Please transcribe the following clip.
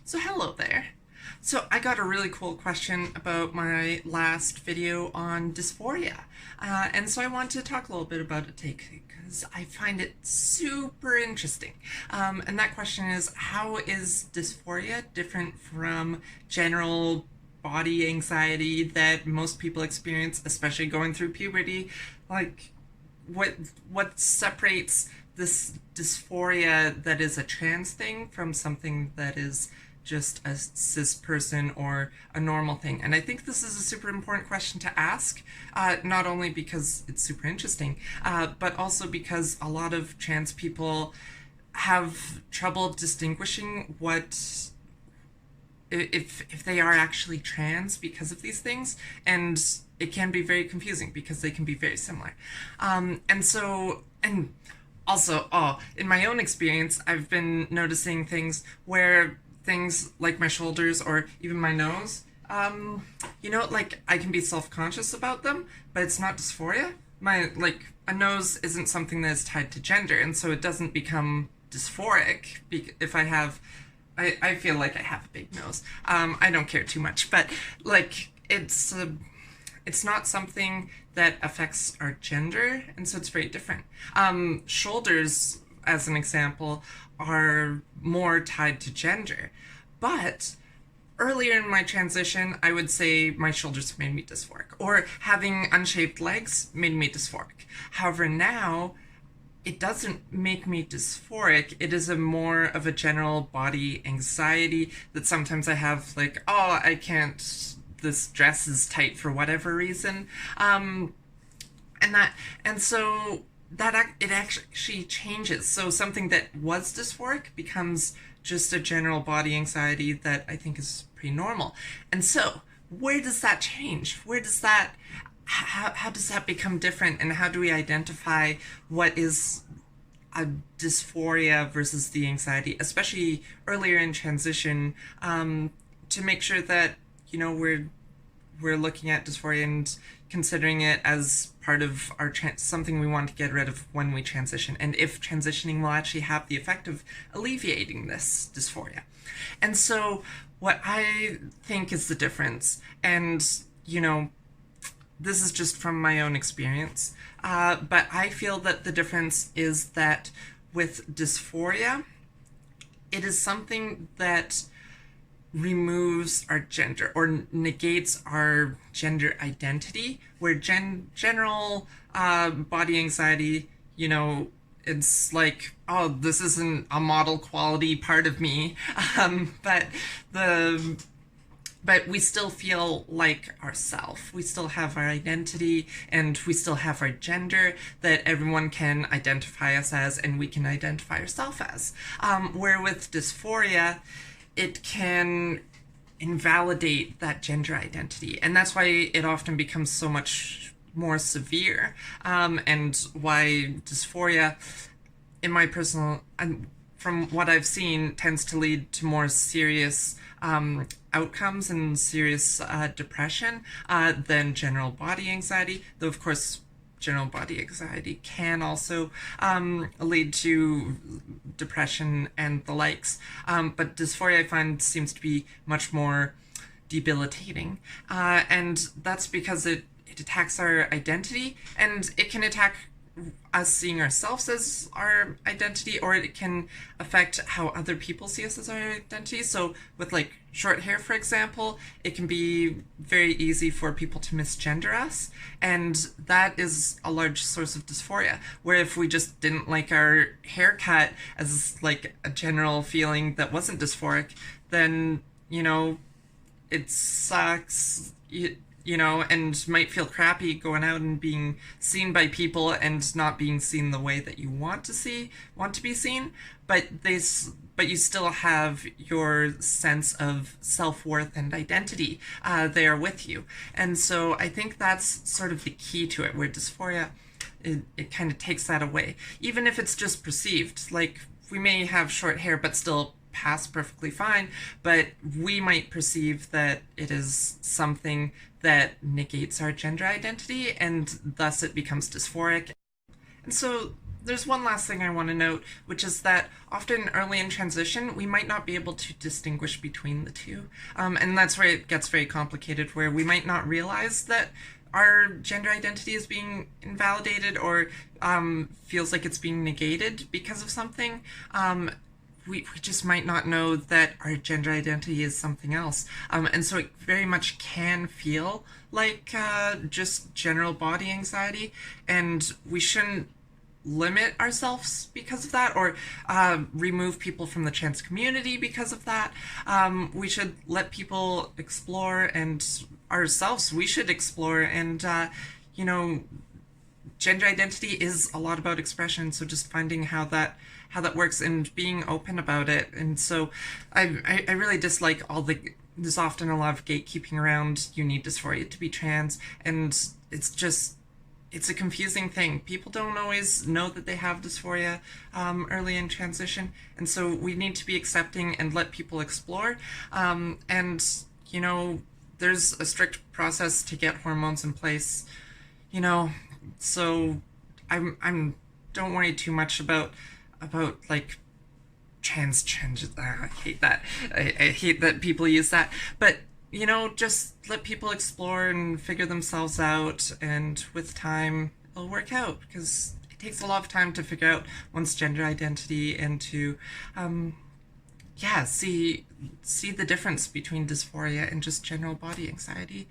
So hello there. So I got a really cool question about my last video on dysphoria. And so I want to talk a little bit about it because I find it super interesting. And that question is, how is dysphoria different from general body anxiety that most people experience, especially going through puberty? Like, what what separates this dysphoria that is a trans thing from something that is just a cis person or a normal thing? And I think this is a super important question to ask, not only because it's super interesting, but also because a lot of trans people have trouble distinguishing what if they are actually trans because of these things, and it can be very confusing because they can be very similar. And also, in my own experience, I've been noticing things where things like my shoulders or even my nose, like I can be self-conscious about them, but it's not dysphoria. Like, a nose isn't something that is tied to gender, and so it doesn't become dysphoric if I have I feel like I have a big nose. I don't care too much, but like it's not something that affects our gender, and so it's very different. Shoulders, as an example, are more tied to gender, but earlier in my transition, I would say my shoulders made me dysphoric, or having unshaped legs made me dysphoric. However, now it doesn't make me dysphoric. It is a more of a general body anxiety that sometimes I have, like, oh, I can't, this dress is tight for whatever reason. And that, and so that it actually changes. So something that was dysphoric becomes just a general body anxiety that I think is pretty normal. And so, where does that change? How does that become different, and how do we identify what is a dysphoria versus the anxiety, especially earlier in transition, to make sure that we're looking at dysphoria and considering it as part of our something we want to get rid of when we transition, and if transitioning will actually have the effect of alleviating this dysphoria. And so what I think is the difference, and this is just from my own experience, but I feel that the difference is that with dysphoria, it is something that removes our gender or negates our gender identity, where general body anxiety, it's like, oh, this isn't a model quality part of me, but the but we still feel like ourselves. We still have our identity, and we still have our gender that everyone can identify us as, and we can identify ourselves as. Where with dysphoria, it can invalidate that gender identity, and that's why it often becomes so much more severe, and why dysphoria, in my personal, from what I've seen, tends to lead to more serious outcomes and serious depression than general body anxiety. Though, of course, general body anxiety can also lead to depression and the likes. But dysphoria, I find, seems to be much more debilitating. And that's because it attacks our identity, and it can attack us seeing ourselves as our identity, or it can affect how other people see us as our identity. So with, like, short hair, for example, it can be very easy for people to misgender us, and that is a large source of dysphoria. Where if we just didn't like our haircut as like a general feeling that wasn't dysphoric, then it sucks, and might feel crappy going out and being seen by people and not being seen the way that you want to be seen, but you still have your sense of self-worth and identity there with you. And so I think that's sort of the key to it, where dysphoria, it kind of takes that away, even if it's just perceived. Like, we may have short hair but still pass perfectly fine, but we might perceive that it is something that negates our gender identity, and thus it becomes dysphoric. And so there's one last thing I want to note, which is that often early in transition, we might not be able to distinguish between the two. And that's where it gets very complicated, where we might not realize that our gender identity is being invalidated or feels like it's being negated because of something. We just might not know that our gender identity is something else. And so it very much can feel like just general body anxiety, and we shouldn't limit ourselves because of that or remove people from the trans community because of that. We should let people explore, and ourselves, we should explore. And, you know, gender identity is a lot about expression, so just finding how that works and being open about it. And so I really dislike all the there's often a lot of gatekeeping around you need dysphoria to be trans, and it's a confusing thing. People don't always know that they have dysphoria early in transition, and so we need to be accepting and let people explore. And you know, there's a strict process to get hormones in place. You know, so I'm don't worry too much about like trans. I hate that. I hate that people use that, but you know, just let people explore and figure themselves out, and with time, it'll work out because it takes a lot of time to figure out one's gender identity and to, yeah, see the difference between dysphoria and just general body anxiety.